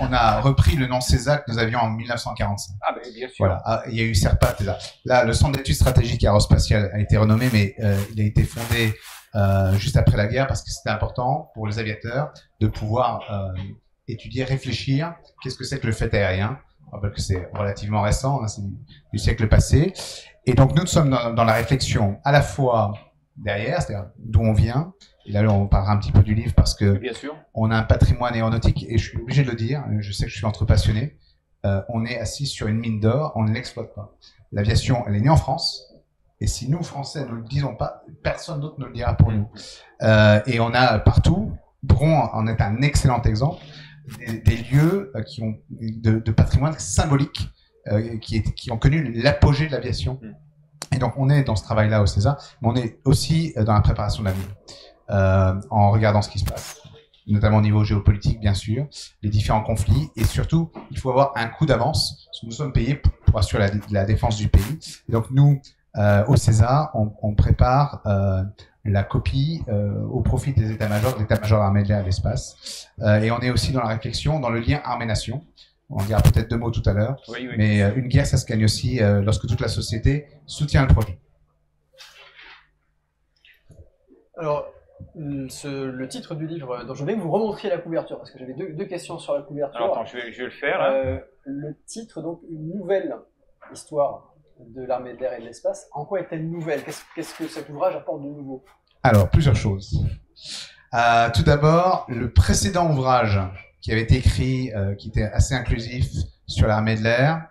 on a repris le nom CESA que nous avions en 1945. Ah, ben, bien sûr. Voilà. Il y a eu CERPAT. Là, le Centre d'études stratégiques aérospatiales a été renommé, mais il a été fondé juste après la guerre parce que c'était important pour les aviateurs de pouvoir étudier, réfléchir. Qu'est-ce que c'est que le fait aérien? Je rappelle que c'est relativement récent, hein, c'est du siècle passé. Et donc, nous sommes dans la réflexion à la fois derrière, c'est-à-dire d'où on vient. Et là, on parlera un petit peu du livre parce que bien sûr. On a un patrimoine aéronautique, et je suis obligé de le dire, je sais que je suis entre passionnés, on est assis sur une mine d'or, on ne l'exploite pas. L'aviation, elle est née en France, et si nous, Français, ne le disons pas, personne d'autre ne le dira pour nous. Et on a partout, Bron en est un excellent exemple, des lieux qui ont de patrimoine symbolique, qui ont connu l'apogée de l'aviation. Et donc, on est dans ce travail-là au CESA, mais on est aussi dans la préparation de l'avenir, en regardant ce qui se passe, notamment au niveau géopolitique, bien sûr, les différents conflits, et surtout, il faut avoir un coup d'avance, parce que nous sommes payés pour assurer la défense du pays. Et donc, nous, au CESA, on prépare la copie au profit des états-majors, de l'état-major de l'armée de l'air et de l'espace. Et on est aussi dans la réflexion, dans le lien armée-nation. On dira peut-être 2 mots tout à l'heure, oui. mais une guerre, ça se gagne aussi lorsque toute la société soutient le projet. Alors, le titre du livre, dont je voulais que vous remontriez la couverture, parce que j'avais deux questions sur la couverture. Alors, attends, je vais le faire. Là. Le titre, donc, une nouvelle histoire de l'armée de l'air et de l'espace. En quoi est-elle nouvelle? Qu'est-ce que cet ouvrage apporte de nouveau? Alors, plusieurs choses. Tout d'abord, le précédent ouvrage qui avait été écrit, qui était assez inclusif sur l'armée de l'air.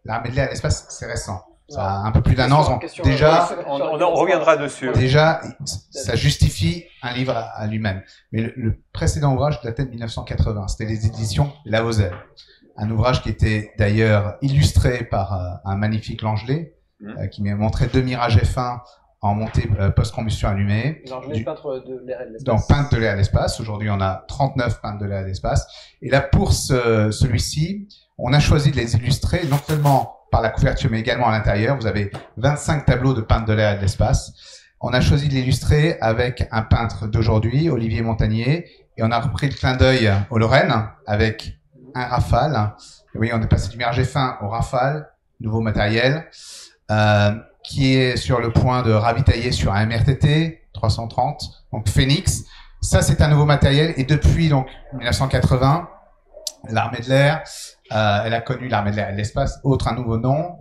L'armée de l'air et l'espace, c'est récent. Ça a un peu plus d'un an. Déjà, on reviendra dessus. Déjà, ça justifie un livre à lui-même. Mais le précédent ouvrage datait de 1980. C'était les éditions Laozel. Un ouvrage qui était d'ailleurs illustré par un magnifique Langelet, qui m'a montré 2 Mirage F1 en montée post-combustion allumée. Langelet, peintre de l'air et de l'espace. Donc, peintre de l'air et de l'espace. Aujourd'hui, on a 39 peintres de l'air et de l'espace. Et là, pour celui-ci, on a choisi de les illustrer, non seulement par la couverture, mais également à l'intérieur. Vous avez 25 tableaux de peintres de l'air et de l'espace. On a choisi de l'illustrer avec un peintre d'aujourd'hui, Olivier Montagnier, et on a repris le clin d'œil au Lorraine avec un Rafale. Et oui, on est passé du Mirage F1 au Rafale, nouveau matériel, qui est sur le point de ravitailler sur un MRTT 330, donc Phoenix. Ça, c'est un nouveau matériel, et depuis donc 1980, l'armée de l'air, elle a connu l'armée de l'air et de l'espace, outre un nouveau nom,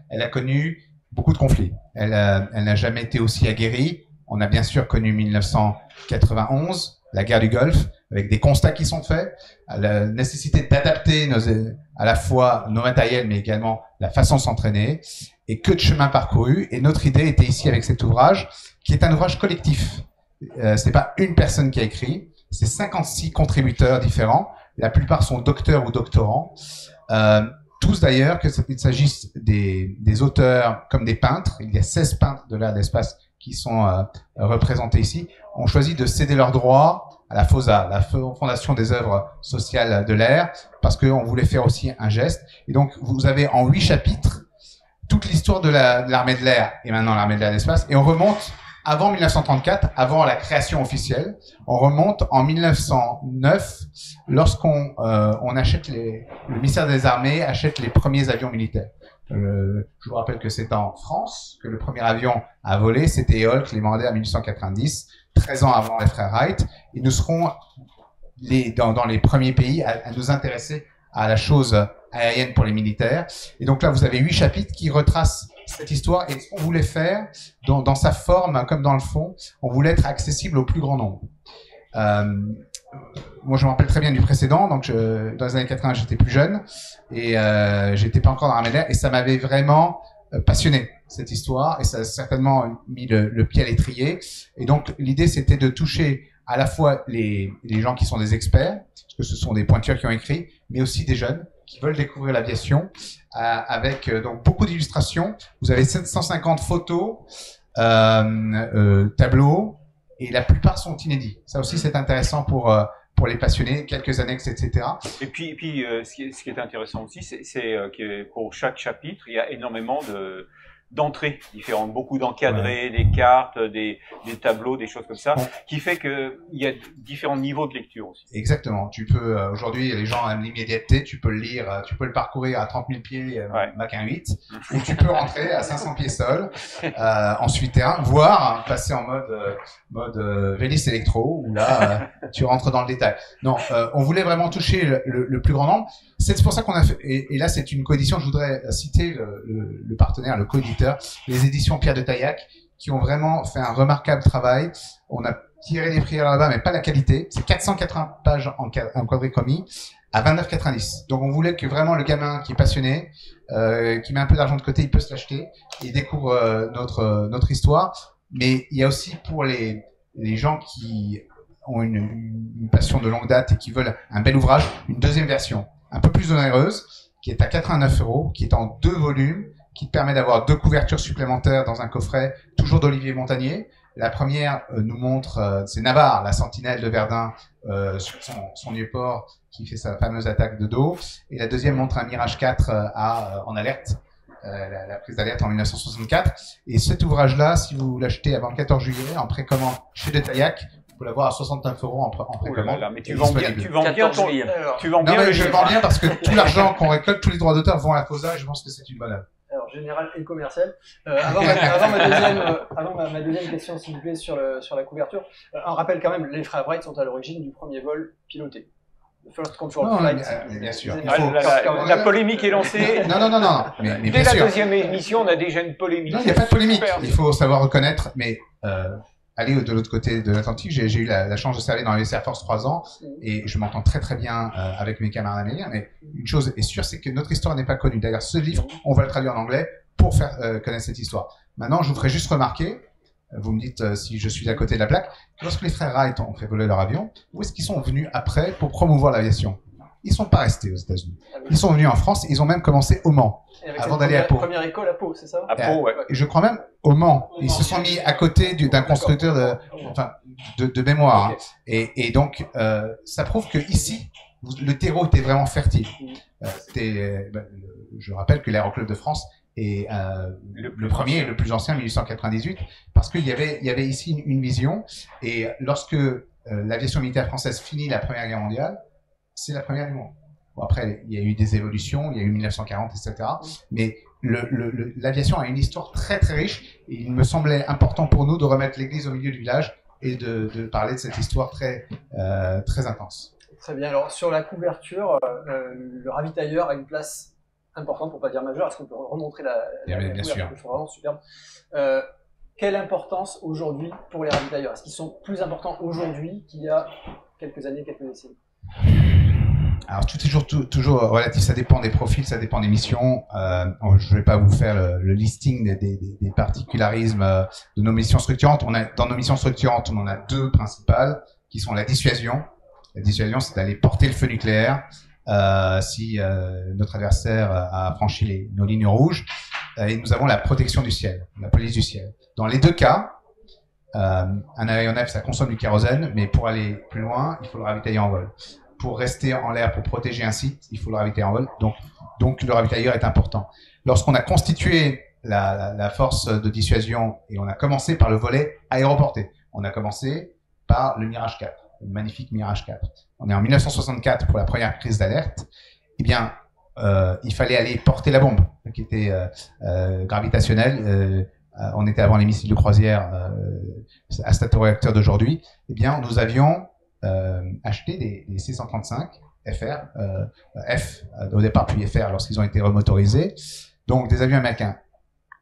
elle a connu beaucoup de conflits. Elle n'a jamais été aussi aguerrie. On a bien sûr connu 1991, la guerre du Golfe, avec des constats qui sont faits, la nécessité d'adapter à la fois nos matériels, mais également la façon de s'entraîner, et que de chemin parcouru. Et notre idée était ici avec cet ouvrage, qui est un ouvrage collectif. C'est pas une personne qui a écrit, c'est 56 contributeurs différents. La plupart sont docteurs ou doctorants. Tous d'ailleurs, qu'il s'agisse des auteurs comme des peintres. Il y a 16 peintres de l'air et de l'espace qui sont représentés ici, ont choisi de céder leurs droits à la FOSA, la Fondation des œuvres sociales de l'air, parce qu'on voulait faire aussi un geste. Et donc, vous avez en 8 chapitres toute l'histoire de l'armée de l'air et maintenant l'armée de l'air et de l'espace. Et on remonte avant 1934, avant la création officielle. On remonte en 1909, lorsqu'on achète le ministère des Armées achète les premiers avions militaires. Je vous rappelle que c'est en France que le premier avion a volé, c'était Éole, Clément-Ader en 1890, 13 ans avant les frères Wright. Et nous serons dans les premiers pays à nous intéresser à la chose aérienne pour les militaires. Et donc là, vous avez 8 chapitres qui retracent cette histoire et ce qu'on voulait faire dans sa forme comme dans le fond, on voulait être accessible au plus grand nombre. Moi, je me rappelle très bien du précédent. Donc, dans les années 80, j'étais plus jeune et j'étais pas encore dans l'armée de l'air et ça m'avait vraiment passionné cette histoire et ça a certainement mis le pied à l'étrier. Et donc, l'idée, c'était de toucher à la fois les gens qui sont des experts, parce que ce sont des pointures qui ont écrit, mais aussi des jeunes qui veulent découvrir l'aviation avec donc beaucoup d'illustrations. Vous avez 750 photos, tableaux, et la plupart sont inédits. Ça aussi, c'est intéressant pour les passionnés, quelques annexes, etc. Et puis ce qui est intéressant aussi, c'est que pour chaque chapitre, il y a énormément d'entrées différentes, beaucoup d'encadrés, des cartes, des tableaux, des choses comme ça, qui fait qu'il y a différents niveaux de lecture aussi. Exactement. Tu peux, aujourd'hui, les gens aiment l'immédiateté, tu peux le lire, tu peux le parcourir à 30 000 pieds, Mach 1.8, ou tu peux rentrer à 500 pieds sol, ensuite terrain, voire passer en mode Vélis électro, où là, tu rentres dans le détail. Non, on voulait vraiment toucher le plus grand nombre. C'est pour ça qu'on a fait, et là, c'est une coédition, je voudrais citer le partenaire, le coéditeur, les éditions Pierre de Taillac, qui ont vraiment fait un remarquable travail. On a tiré les prix là-bas, mais pas la qualité. C'est 480 pages en quadrichromie à 29,90. Donc on voulait que vraiment le gamin qui est passionné, qui met un peu d'argent de côté, il peut se l'acheter et découvre notre histoire. Mais il y a aussi pour les gens qui ont une passion de longue date et qui veulent un bel ouvrage, une deuxième version, un peu plus onéreuse, qui est à 89 €, qui est en 2 volumes, qui te permet d'avoir 2 couvertures supplémentaires dans un coffret, toujours d'Olivier Montagnier. La première nous montre, c'est Navarre, la sentinelle de Verdun, sur son Nieuport, qui fait sa fameuse attaque de dos. Et la deuxième montre un Mirage 4 en alerte, la prise d'alerte en 1964. Et cet ouvrage-là, si vous l'achetez avant le 14 juillet, en précommande chez De Taillac, vous pouvez l'avoir à 69 € en précommande. Mais tu vends bien, tu vends bien je vends bien parce que tout l'argent qu'on récolte, tous les droits d'auteur vont à la causa et je pense que c'est une bonne œuvre. Alors, général et commercial. Avant ma deuxième question, s'il vous plaît, sur la couverture, un rappel quand même, les frères Wright sont à l'origine du premier vol piloté. Le First Control Flight. Bien sûr. La polémique est lancée. Non. Mais dès la deuxième émission, on a déjà une polémique. Non, il n'y a pas de polémique. Il faut savoir reconnaître, mais aller de l'autre côté de l'Atlantique, j'ai eu la chance de servir dans les Air Force 3 ans et je m'entends très très bien avec mes camarades américains, mais une chose est sûre, c'est que notre histoire n'est pas connue. D'ailleurs, ce livre, on va le traduire en anglais pour faire connaître cette histoire. Maintenant, je vous ferai juste remarquer, vous me dites si je suis à côté de la plaque, que lorsque les frères Wright ont fait voler leur avion, où est-ce qu'ils sont venus après pour promouvoir l'aviation? Ils sont pas restés aux États-Unis. Ils sont venus en France, ils ont même commené au Mans. Avant d'aller à Pau. Première école à Pau, c'est ça? À Pau, ouais. Et je crois même au Mans. Ils se sont mis à côté d'un constructeur de mémoire. Okay. Et donc, ça prouve que ici, le terreau était vraiment fertile. Je rappelle que l'Aéroclub de France est le premier et le plus ancien, 1898, parce qu'il y avait ici une vision. Et lorsque l'aviation militaire française finit la Première Guerre mondiale, c'est la première du monde. Bon, après, il y a eu des évolutions, il y a eu 1940, etc. Mais l'aviation a une histoire très très riche et il me semblait important pour nous de remettre l'église au milieu du village et de parler de cette histoire très intense. Très bien. Alors, sur la couverture, le ravitailleur a une place importante, pour ne pas dire majeure. Est-ce qu'on peut remontrer la bien sûr. Je trouve vraiment superbe. Quelle importance aujourd'hui pour les ravitailleurs? Est-ce qu'ils sont plus importants aujourd'hui qu'il y a quelques années, quelques décennies? Alors tout est toujours relatif, ça dépend des profils, ça dépend des missions. Je ne vais pas vous faire le listing des particularismes de nos missions structurantes. Dans nos missions structurantes, on en a 2 principales qui sont la dissuasion. La dissuasion, c'est d'aller porter le feu nucléaire si notre adversaire a franchi nos lignes rouges. Et nous avons la protection du ciel, la police du ciel. Dans les 2 cas, un aéronef, ça consomme du kérosène, mais pour aller plus loin, il faut le ravitailler en vol. Pour rester en l'air, pour protéger un site, il faut le ravitailler en vol. Donc le ravitailleur est important. Lorsqu'on a constitué la force de dissuasion et on a commencé par le volet aéroporté, on a commencé par le Mirage 4, le magnifique Mirage 4. On est en 1964 pour la première crise d'alerte. Eh bien, il fallait aller porter la bombe, qui était gravitationnelle. On était avant les missiles de croisière à statoréacteurs d'aujourd'hui. Eh bien, nous avions acheté des C-135 FR, F au départ, puis FR lorsqu'ils ont été remotorisés. Donc, des avions américains.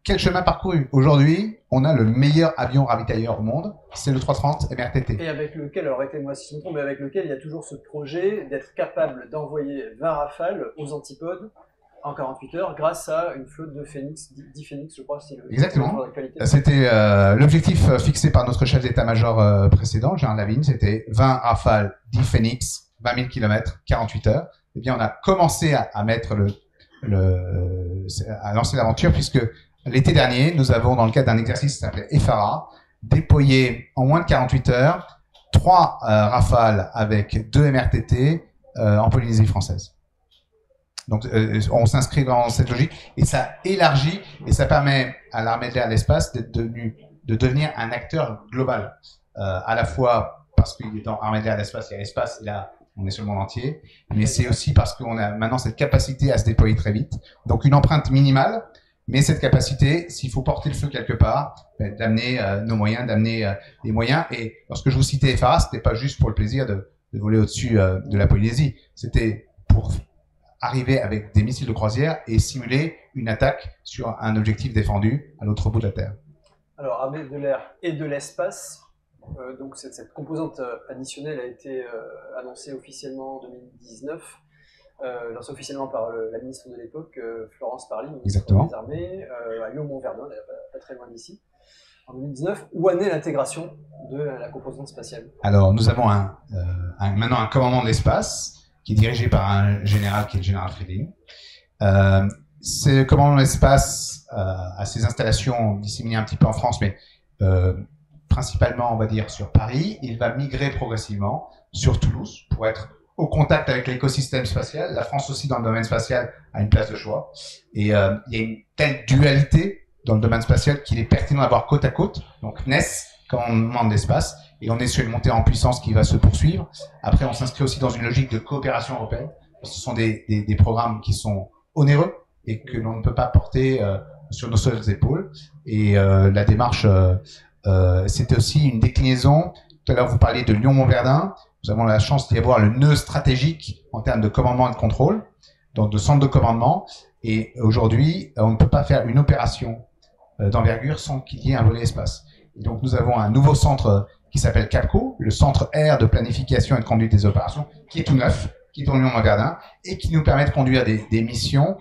Quel chemin parcouru? Aujourd'hui, on a le meilleur avion ravitailleur au monde, c'est le 330 MRTT. Et avec lequel, alors arrêtez-moi si je me trompe, mais avec lequel il y a toujours ce projet d'être capable d'envoyer 20 Rafales aux antipodes en 48 heures grâce à une flotte de Phoenix, 10 Phoenix, je crois. Exactement. C'était l'objectif fixé par notre chef d'état-major précédent, Gérard Lavigne, c'était 20 Rafales, 10 Phoenix, 20 000 km, 48 heures. Eh bien, on a commencé à mettre à lancer l'aventure puisque l'été dernier, nous avons, dans le cadre d'un exercice qui s'appelait EFARA, déployé en moins de 48 heures 3 Rafales avec 2 MRTT en Polynésie française. Donc, on s'inscrit dans cette logique et ça élargit et ça permet à l'armée de l'air et de l'espace de devenir un acteur global. À la fois parce qu'il est dans l'armée de l'air et de l'espace, il y a l'espace et là, on est sur le monde entier, mais c'est aussi parce qu'on a maintenant cette capacité à se déployer très vite. Donc, une empreinte minimale, mais cette capacité, s'il faut porter le feu quelque part, d'amener nos moyens, d'amener les moyens. Et lorsque je vous citais FARA, c'était pas juste pour le plaisir de voler au-dessus de la Polynésie. C'était pour arriver avec des missiles de croisière et simuler une attaque sur un objectif défendu à l'autre bout de la Terre. Alors, armée de l'air et de l'espace, donc cette composante additionnelle a été annoncée officiellement en 2019, lancée officiellement par la ministre de l'époque, Florence Parly, ministre des Armées, à Lyon-Mont-Verdun, pas très loin d'ici, en 2019. Où en est l'intégration de la composante spatiale? Alors, nous avons maintenant un commandement de l'espace qui est dirigé par un général qui est le général Friedling. Ce commandement de l'espace a ses installations disséminées un petit peu en France, mais principalement, on va dire, sur Paris. Il va migrer progressivement sur Toulouse pour être au contact avec l'écosystème spatial. La France aussi, dans le domaine spatial, a une place de choix. Et il y a une telle dualité dans le domaine spatial qu'il est pertinent d'avoir côte à côte. Donc, NES, commandement de l'espace, et on est sur une montée en puissance qui va se poursuivre. Après, on s'inscrit aussi dans une logique de coopération européenne. Ce sont des programmes qui sont onéreux et que l'on ne peut pas porter sur nos seules épaules. Et la démarche, c'était aussi une déclinaison. Tout à l'heure, vous parliez de Lyon-Mont-Verdun. Nous avons la chance d'y avoir le nœud stratégique en termes de commandement et de contrôle, donc de centre de commandement. Et aujourd'hui, on ne peut pas faire une opération d'envergure sans qu'il y ait un volet espace. Et donc, nous avons un nouveau centre qui s'appelle CAPCO, le centre air de planification et de conduite des opérations, qui est tout neuf, qui est en Lyon-Mont-Verdun, et qui nous permet de conduire des missions,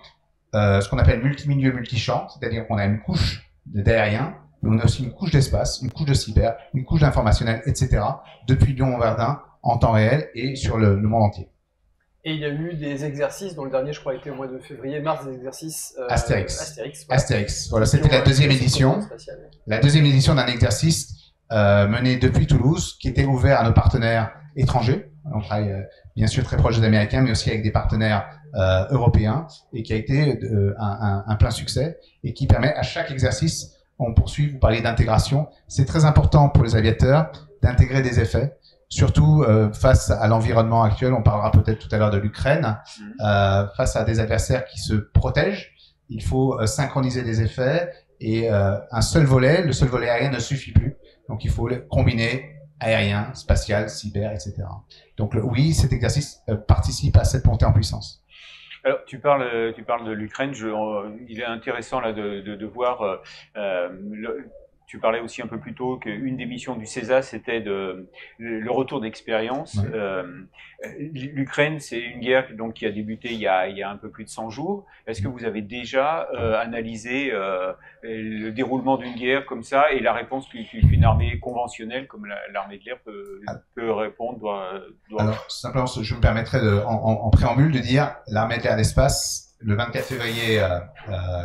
ce qu'on appelle multimilieu, multichamp, c'est-à-dire qu'on a une couche d'aérien, mais on a aussi une couche d'espace, une couche de cyber, une couche d'informationnel, etc., depuis Lyon-Mont-Verdun, en temps réel et sur le monde entier. Et il y a eu des exercices, dont le dernier, je crois, était au mois de février-mars, des exercices Astérix. Voilà. Astérix. Voilà, c'était la deuxième édition. La deuxième édition d'un exercice mené depuis Toulouse, qui était ouvert à nos partenaires étrangers. On travaille bien sûr très proche des Américains, mais aussi avec des partenaires européens, et qui a été un plein succès, et qui permet à chaque exercice, on poursuit, vous parlez d'intégration. C'est très important pour les aviateurs d'intégrer des effets. Surtout face à l'environnement actuel, on parlera peut-être tout à l'heure de l'Ukraine, face à des adversaires qui se protègent, il faut synchroniser des effets et un seul volet, le seul volet aérien ne suffit plus. Donc il faut combiner aérien, spatial, cyber, etc. Donc oui, cet exercice participe à cette montée en puissance. Alors, tu parles de l'Ukraine. Il est intéressant là de voir. Tu parlais aussi un peu plus tôt qu'une des missions du CESA, c'était le retour d'expérience. L'Ukraine, c'est une guerre donc, qui a débuté il y a un peu plus de 100 jours. Est-ce que vous avez déjà analysé le déroulement d'une guerre comme ça et la réponse qu'une armée conventionnelle comme l'armée de l'air peut répondre Alors, simplement, je me permettrais en préambule de dire l'armée de l'air et l'espace, le 24 février,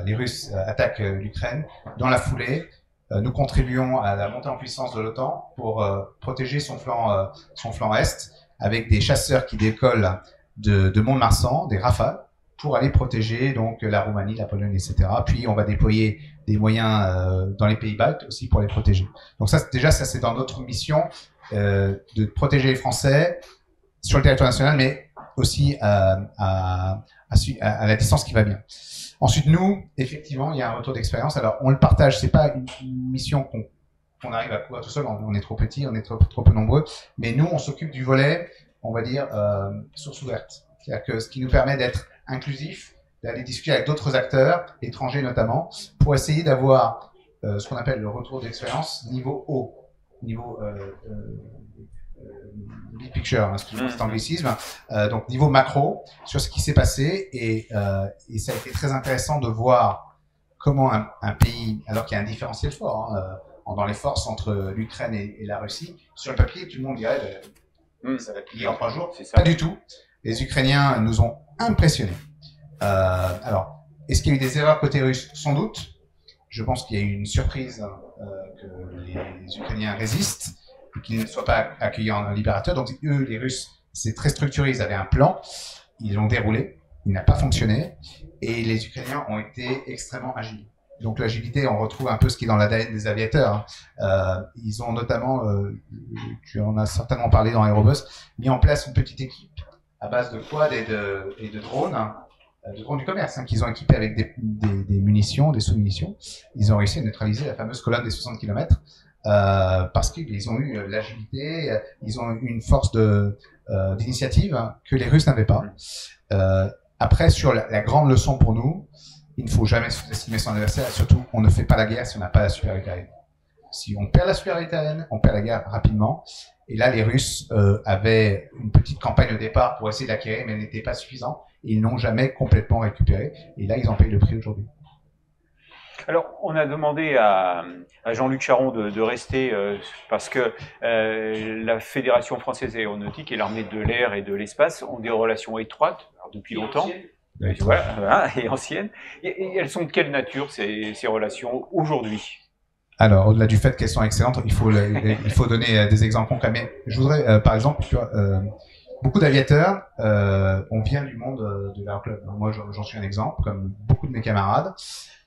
les Russes attaquent l'Ukraine. Dans la foulée, nous contribuons à la montée en puissance de l'OTAN pour protéger son flanc est avec des chasseurs qui décollent de Mont-de-Marsan, des Rafales, pour aller protéger donc la Roumanie, la Pologne, etc. Puis on va déployer des moyens dans les pays baltes aussi pour les protéger. Donc ça, déjà, ça c'est dans notre mission de protéger les Français sur le territoire national, mais aussi à la distance qui va bien. Ensuite, nous, effectivement, il y a un retour d'expérience. Alors, on le partage. C'est pas une mission qu'on arrive à couvrir tout seul. On est trop petit, on est trop peu nombreux. Mais nous, on s'occupe du volet, on va dire, source ouverte. C'est-à-dire que ce qui nous permet d'être inclusif, d'aller discuter avec d'autres acteurs, étrangers notamment, pour essayer d'avoir ce qu'on appelle le retour d'expérience niveau haut, niveau big picture, hein, excusez-moi cet anglicisme, donc niveau macro, sur ce qui s'est passé, et ça a été très intéressant de voir comment un pays, alors qu'il y a un différentiel fort dans les forces entre l'Ukraine et la Russie, sur le papier, tout le monde dirait ça va plier en 3 jours. Pas du tout. Les Ukrainiens nous ont impressionnés. Alors, est-ce qu'il y a eu des erreurs côté russe? Sans doute. Je pense qu'il y a eu une surprise que les Ukrainiens résistent, qu'ils ne soient pas accueillis en libérateur. Donc eux, les Russes, c'est très structuré, ils avaient un plan, ils l'ont déroulé. il n'a pas fonctionné, et les Ukrainiens ont été extrêmement agiles. Donc l'agilité, on retrouve un peu ce qui est dans l'ADN des aviateurs. Ils ont notamment, tu en as certainement parlé dans Aerobus, mis en place une petite équipe à base de quads et de drones du commerce, qu'ils ont équipé avec des munitions, des sous-munitions. Ils ont réussi à neutraliser la fameuse colonne des 60 km parce qu'ils ont eu l'agilité, ils ont eu une force d'initiative que les Russes n'avaient pas. Après, sur la grande leçon pour nous, il ne faut jamais sous-estimer son adversaire, surtout on ne fait pas la guerre si on n'a pas la supériorité aérienne. Si on perd la supériorité aérienne, on perd la guerre rapidement. Et là, les Russes avaient une petite campagne au départ pour essayer d'acquérir, mais elle n'était pas suffisante. Ils n'ont jamais complètement récupéré. Et là, ils en payent le prix aujourd'hui. Alors, on a demandé à Jean-Luc Charon de rester parce que la Fédération française aéronautique et l'armée de l'air et de l'espace ont des relations étroites depuis longtemps. Voilà, et anciennes. Et elles sont de quelle nature, ces relations, aujourd'hui? Alors, au-delà du fait qu'elles sont excellentes, il faut donner des exemples concrets. Mais je voudrais, par exemple, tu vois, beaucoup d'aviateurs, on vient du monde de l'aéroclub. Moi, j'en suis un exemple, comme beaucoup de mes camarades.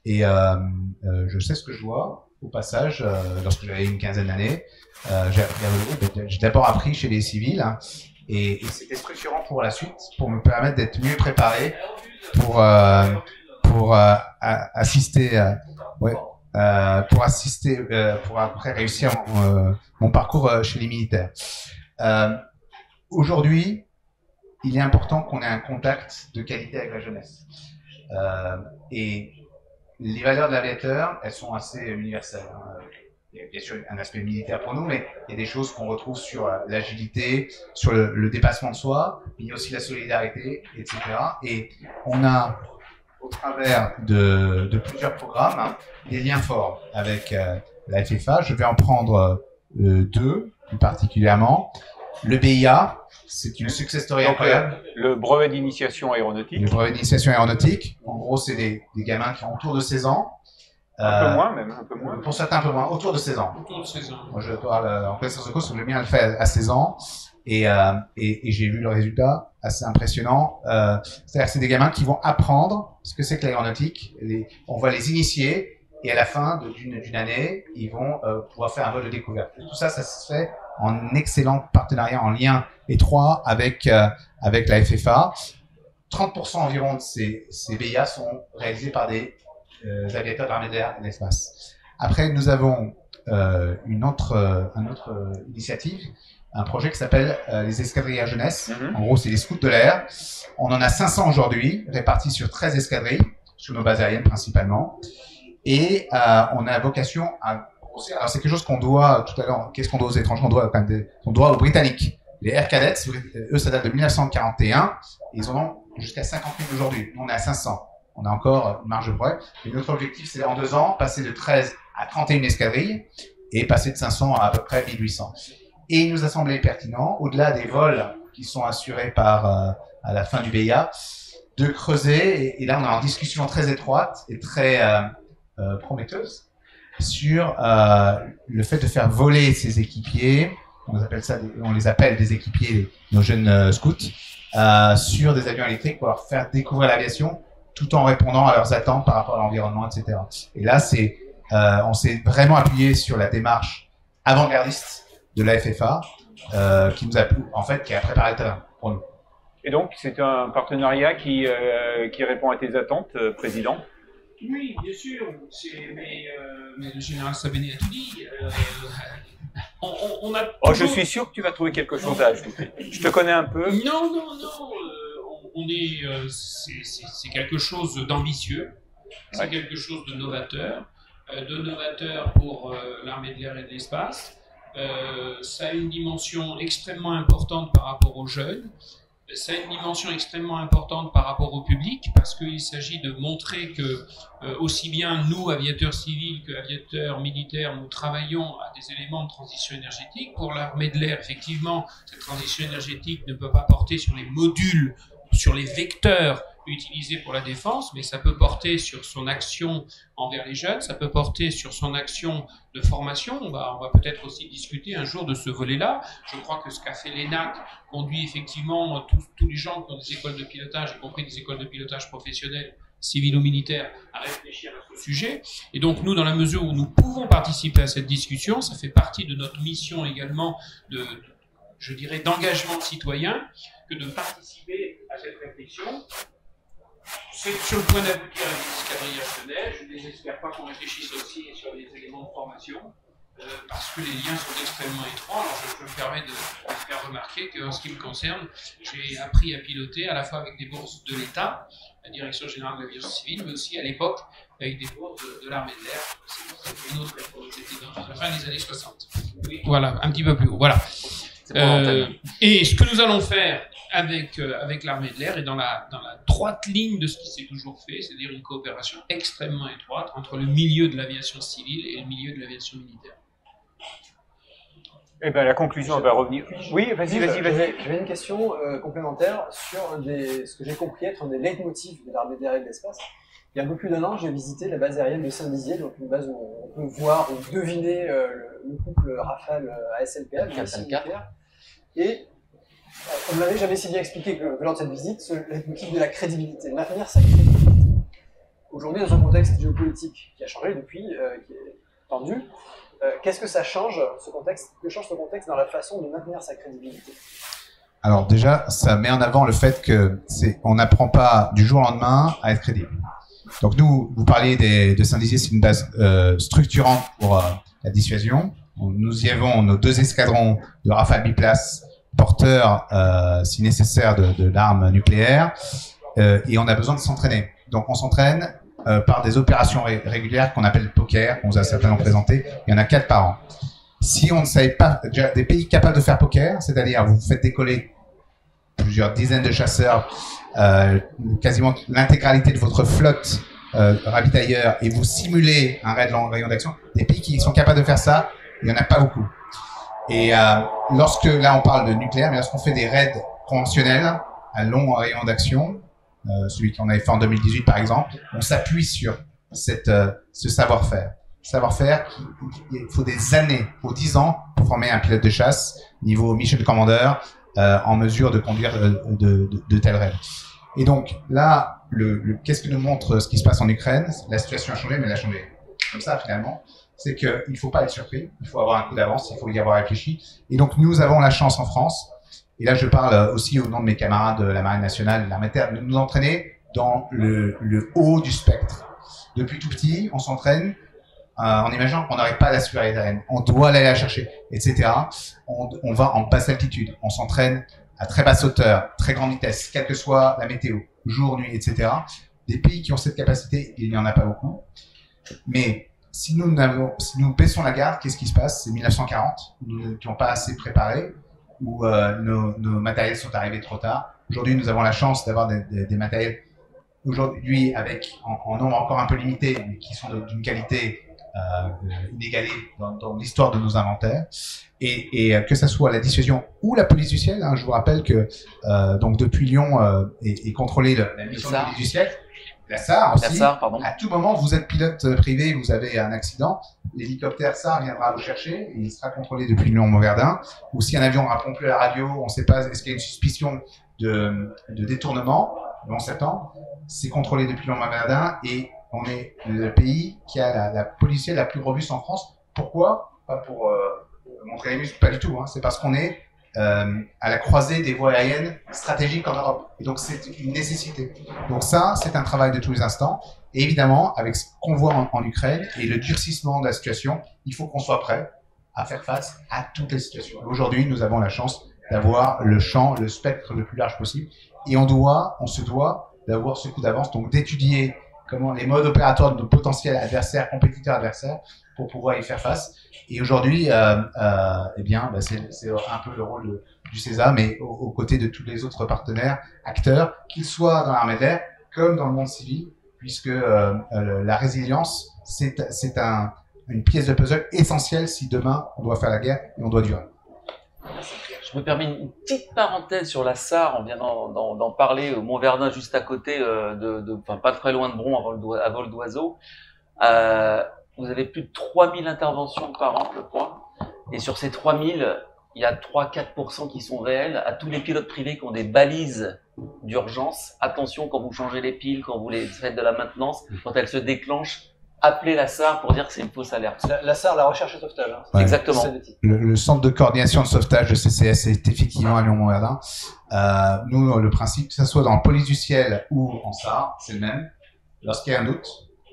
Et je sais ce que je vois. Au passage, lorsque j'avais une quinzaine d'années, j'ai d'abord appris chez les civils. Et c'était structurant pour la suite, pour me permettre d'être mieux préparé pour assister, pour après réussir mon parcours chez les militaires. Aujourd'hui, il est important qu'on ait un contact de qualité avec la jeunesse. Et les valeurs de l'aviateur, elles sont assez universelles. Il y a bien sûr un aspect militaire pour nous, mais il y a des choses qu'on retrouve sur l'agilité, sur le dépassement de soi, il y a aussi la solidarité, etc. Et on a, au travers de plusieurs programmes, des liens forts avec la FFA. Je vais en prendre deux, plus particulièrement. Le BIA, c'est une success story incroyable. Le brevet d'initiation aéronautique. Le brevet d'initiation aéronautique. En gros, c'est des gamins qui ont autour de 16 ans. Un peu moins, même, un peu moins. Pour certains, un peu moins. Autour de 16 ans. Autour de 16 ans. Moi, je parle en connaissance de cause, le mien le fait à 16 ans. Et j'ai vu le résultat assez impressionnant. C'est-à-dire que c'est des gamins qui vont apprendre ce que c'est que l'aéronautique. On va les initier. Et à la fin d'une année, ils vont pouvoir faire un vol de découverte. Et tout ça, ça se fait en excellent partenariat, en lien étroit avec la FFA. 30% environ de ces BIA sont réalisés par des aviateurs de l'armée de l'air et de l'espace. Après, nous avons une autre initiative, un projet qui s'appelle les escadrilles à jeunesse. En gros, c'est les scouts de l'air. On en a 500 aujourd'hui, répartis sur 13 escadrilles, sur nos bases aériennes principalement. Et on a vocation à grossir. Alors c'est quelque chose qu'on doit tout à l'heure. Qu'est-ce qu'on doit aux étrangers? On doit aux Britanniques. Les Air Cadets, eux, ça date de 1941. Et ils en ont jusqu'à 50 000 aujourd'hui. Nous, on est à 500. On a encore une marge de progrès. Et notre objectif, c'est en 2 ans, passer de 13 à 31 escadrilles et passer de 500 à peu près 1800. Et il nous a semblé pertinent, au-delà des vols qui sont assurés par à la fin du BIA, de creuser. Et là, on est en discussion très étroite et très prometteuse sur le fait de faire voler ces équipiers, on les appelle des équipiers, nos jeunes scouts, sur des avions électriques pour leur faire découvrir l'aviation tout en répondant à leurs attentes par rapport à l'environnement, etc. Et là, on s'est vraiment appuyé sur la démarche avant-gardiste de la FFA qui nous a qui a préparé le terrain pour nous. Et donc, c'est un partenariat qui répond à tes attentes, Président? Oui, bien sûr, mais le général Sabeni a tout dit. On a toujours... je suis sûr que tu vas trouver quelque chose à ajouter. Je te connais un peu. Non, c'est quelque chose d'ambitieux, c'est quelque chose de novateur pour l'armée de l'air et de l'espace. Ça a une dimension extrêmement importante par rapport aux jeunes. Ça a une dimension extrêmement importante par rapport au public, parce qu'il s'agit de montrer que aussi bien nous, aviateurs civils, que aviateurs militaires, nous travaillons à des éléments de transition énergétique. Pour l'armée de l'air, effectivement, cette transition énergétique ne peut pas porter sur les modules, sur les vecteurs utilisé pour la défense, mais ça peut porter sur son action envers les jeunes, ça peut porter sur son action de formation. On va peut-être aussi discuter un jour de ce volet-là. Je crois que ce qu'a fait l'ENAC conduit effectivement tous les gens qui ont des écoles de pilotage, y compris des écoles de pilotage professionnelles, civils ou militaires, à réfléchir à ce sujet. Et donc nous, dans la mesure où nous pouvons participer à cette discussion, ça fait partie de notre mission également je dirais, d'engagement citoyen, que de participer à cette réflexion. C'est sur le point d'aboutir à des escadrillages de neige. Je ne désespère pas qu'on réfléchisse aussi sur les éléments de formation, parce que les liens sont extrêmement étroits. Alors je me permets de faire remarquer qu'en ce qui me concerne, j'ai appris à piloter à la fois avec des bourses de l'État, la Direction Générale de l'Aviation Civile, mais aussi à l'époque avec des bourses de l'Armée de l'Air. C'est une autre époque, c'était dans la fin des années 60. Oui, voilà, un petit peu plus haut. Voilà. Et ce que nous allons faire avec l'armée de l'air est dans la droite ligne de ce qui s'est toujours fait, c'est-à-dire une coopération extrêmement étroite entre le milieu de l'aviation civile et le milieu de l'aviation militaire. Eh ben, la conclusion, on va revenir. Oui, vas-y. J'avais une question complémentaire sur ce que j'ai compris être un des leitmotifs de l'armée de l'air et de l'espace. Il y a un peu plus d'1 an, j'ai visité la base aérienne de Saint-Dizier, donc une base où on peut voir ou deviner le couple Rafale ASLPA, le militaire. Et on ne m'avait jamais si bien expliqué que lors de cette visite, ce leitmotiv de la crédibilité, maintenir sa crédibilité. Aujourd'hui, dans un contexte géopolitique qui a changé depuis, qui est tendu, qu'est-ce que ça change, ce contexte, que change ce contexte dans la façon de maintenir sa crédibilité? Alors déjà, ça met en avant le fait que on n'apprend pas du jour au lendemain à être crédible. Donc nous, vous parliez de Saint-Dizier, c'est une base structurante pour la dissuasion. Nous y avons nos 2 escadrons de Rafale biplace porteurs, si nécessaire, de l'arme nucléaire, et on a besoin de s'entraîner. Donc on s'entraîne par des opérations régulières qu'on appelle poker, qu'on vous a certainement présenté. Il y en a 4 par an. Si on ne savait pas, déjà, des pays capables de faire poker, c'est-à-dire vous faites décoller plusieurs dizaines de chasseurs, quasiment l'intégralité de votre flotte ravitailleur, et vous simulez un rayon d'action, des pays qui sont capables de faire ça, il n'y en a pas beaucoup. Et lorsque, là on parle de nucléaire, mais lorsqu'on fait des raids conventionnels à long rayon d'action, celui qu'on avait fait en 2018 par exemple, on s'appuie sur ce savoir-faire. Savoir-faire, il faut des années, il faut 10 ans pour former un pilote de chasse, niveau mission commander, en mesure de conduire de tels raids. Et donc là, qu'est-ce que nous montre ce qui se passe en Ukraine? La situation a changé, mais elle a changé comme ça finalement. C'est qu'il ne faut pas être surpris, il faut avoir un coup d'avance, il faut y avoir réfléchi. Et donc nous avons la chance en France, et là je parle aussi au nom de mes camarades de la Marine nationale, de l'armée de terre, de nous entraîner dans le haut du spectre. Depuis tout petit, on s'entraîne en imaginant qu'on n'arrive pas à la supériorité aérienne, on doit aller la chercher, etc. On va en basse altitude, on s'entraîne à très basse hauteur, très grande vitesse, quelle que soit la météo, jour, nuit, etc. Des pays qui ont cette capacité, il n'y en a pas beaucoup. Mais si nous baissons la garde, qu'est-ce qui se passe? C'est 1940, nous n'étions pas assez préparés, où nos matériels sont arrivés trop tard. Aujourd'hui, nous avons la chance d'avoir des matériels aujourd'hui en nombre encore un peu limité, mais qui sont d'une qualité inégalée dans l'histoire de nos inventaires. Et que ça soit la dissuasion ou la police du ciel, hein, je vous rappelle que donc depuis Lyon est contrôlée la mission de police du ciel. La SAR aussi. La SAR, pardon. À tout moment, vous êtes pilote privé, vous avez un accident, l'hélicoptère SAR viendra vous chercher et il sera contrôlé depuis Lyon-Montverdun. Ou si un avion répond plus à la radio, on ne sait pas, est-ce qu'il y a une suspicion de détournement, le 11 septembre, c'est contrôlé depuis Lyon-Montverdun et on est le pays qui a la police la plus robuste en France. Pourquoi? Pas pour montrer les muscles, pas du tout. Hein. C'est parce qu'on est à la croisée des voies aériennes stratégiques en Europe. Et donc, c'est une nécessité. Donc ça, c'est un travail de tous les instants. Et évidemment, avec ce qu'on voit en Ukraine et le durcissement de la situation, il faut qu'on soit prêt à faire face à toutes les situations. Aujourd'hui, nous avons la chance d'avoir le champ, le spectre le plus large possible. Et on se doit d'avoir ce coup d'avance, donc d'étudier comment les modes opératoires de nos potentiels adversaires, compétiteurs adversaires, pour pouvoir y faire face. Et aujourd'hui, eh bien, c'est un peu le rôle du CESA, mais aux côtés de tous les autres partenaires, acteurs, qu'ils soient dans l'armée de l'air comme dans le monde civil, puisque la résilience, c'est une pièce de puzzle essentielle si demain on doit faire la guerre et on doit durer. Je me permets une petite parenthèse sur la Sarre, on vient d'en parler, au Mont-Verdun, juste à côté, enfin, pas très loin de Bron, à vol d'oiseau. Vous avez plus de 3000 interventions par an, je crois. Et sur ces 3000, il y a 3-4% qui sont réels. À tous les pilotes privés qui ont des balises d'urgence, attention quand vous changez les piles, quand vous faites de la maintenance, quand elles se déclenchent, appelez la SAR pour dire que c'est une fausse alerte. La SAR, la recherche et sauvetage. Hein. Ouais. Exactement. Le centre de coordination de sauvetage de CCS est effectivement à Lyon-Montverdun. Nous, le principe, que ce soit dans le police du ciel ou en SAR, c'est le même. Lorsqu'il y a un doute,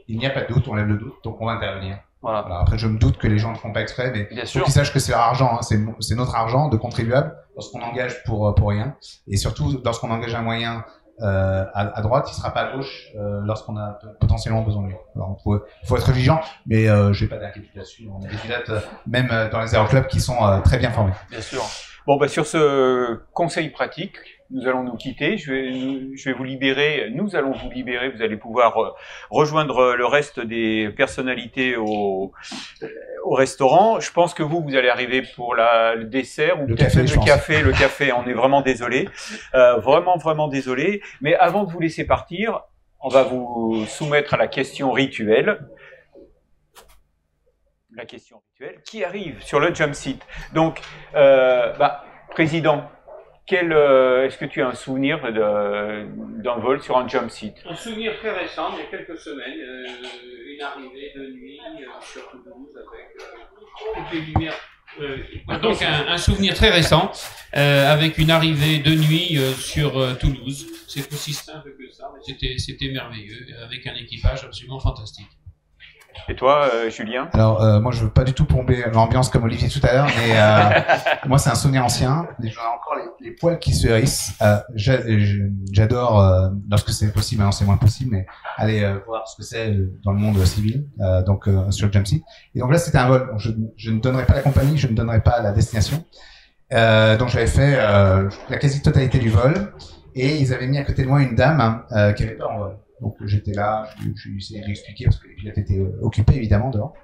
il n'y a pas de doute, on lève le doute, donc on va intervenir. Voilà. Alors après, je me doute que les gens ne le font pas exprès, mais il faut qu'ils sachent que c'est leur argent, hein, c'est notre argent de contribuable lorsqu'on engage pour rien. Et surtout, lorsqu'on engage un moyen à droite, il sera pas à gauche lorsqu'on a potentiellement besoin de lui. Alors, faut être vigilant, mais j'ai pas d'inquiétude là-dessus. On a des pilotes, même dans les aéroclubs, qui sont très bien formés. Bien sûr. Bon, bah, sur ce conseil pratique, nous allons nous quitter. Je vais vous libérer. Nous allons vous libérer. Vous allez pouvoir rejoindre le reste des personnalités au restaurant. Je pense que vous allez arriver pour le dessert ou peut-être même le café. Le café, on est vraiment désolé. Vraiment désolé. Mais avant de vous laisser partir, on va vous soumettre à la question rituelle. La question rituelle qui arrive sur le jump seat. Donc, président, est-ce que tu as un souvenir d'un vol sur un jump seat? Un souvenir très récent, il y a quelques semaines, une arrivée de nuit sur Toulouse avec toutes les lumières. Donc un souvenir très récent avec une arrivée de nuit sur Toulouse. C'est aussi simple que ça, mais c'était merveilleux, avec un équipage absolument fantastique. Et toi, Julien? Alors, moi, je veux pas du tout plomber l'ambiance comme Olivier tout à l'heure, mais moi, c'est un souvenir ancien. J'en ai encore les poils qui se hérissent. J'adore, lorsque c'est possible, maintenant c'est moins possible, mais aller voir ce que c'est dans le monde civil, sur le jump seat. Et donc là, c'était un vol. Donc, je ne donnerai pas la compagnie, je ne donnerai pas la destination. Donc j'avais fait la quasi-totalité du vol, et ils avaient mis à côté de moi une dame qui avait peur en vol. Donc j'étais là, je lui essayé de lui expliquer parce que les pilotes étaient occupés évidemment dehors.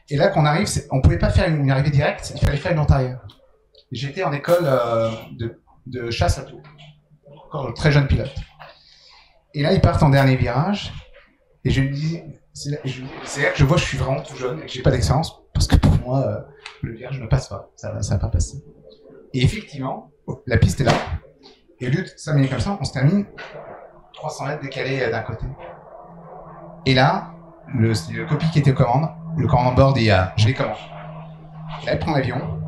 Et là qu'on arrive, on pouvait pas faire une arrivée directe, il fallait faire une antérieure. J'étais en école de chasse à tout, encore très jeune pilote. Et là ils partent en dernier virage, et je lui dis, c'est là que je vois que je suis vraiment tout jeune et que j'ai pas d'expérience, parce que pour moi le virage ne passe pas, ça va pas passer. Et effectivement, la piste est là, et au lieu de s'amener comme ça, on se termine 300 mètres décalé d'un côté. Et là, le copie qui était aux commandes, le commandant de bord dit je les commande. Et là, il prend l'avion,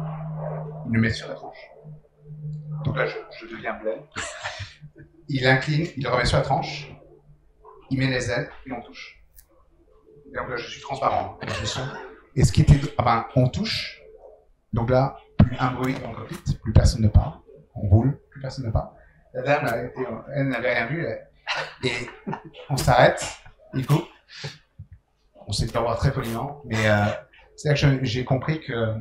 il le met sur la tranche. Donc là, je deviens blême. Il incline, il le remet sur la tranche, il met les ailes et on touche. Et donc là, je suis transparent. Et ce qui était. On touche, donc là, plus un bruit dans le cockpit, plus personne ne parle. On roule, plus personne ne parle. La dame, elle n'avait rien vu. Et on s'arrête, il coupe. On s'est fait revoir très poliment, mais c'est là que j'ai compris que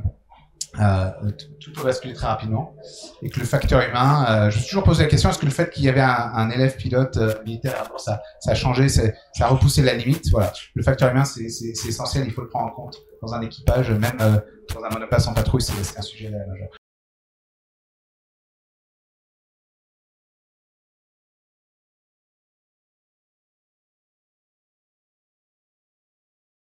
tout peut basculer très rapidement et que le facteur humain, je me suis toujours posé la question, est-ce que le fait qu'il y avait un élève pilote militaire, ça a changé, ça a repoussé la limite. Voilà, le facteur humain c'est essentiel, il faut le prendre en compte dans un équipage, même dans un monoplace en patrouille, c'est un sujet majeur.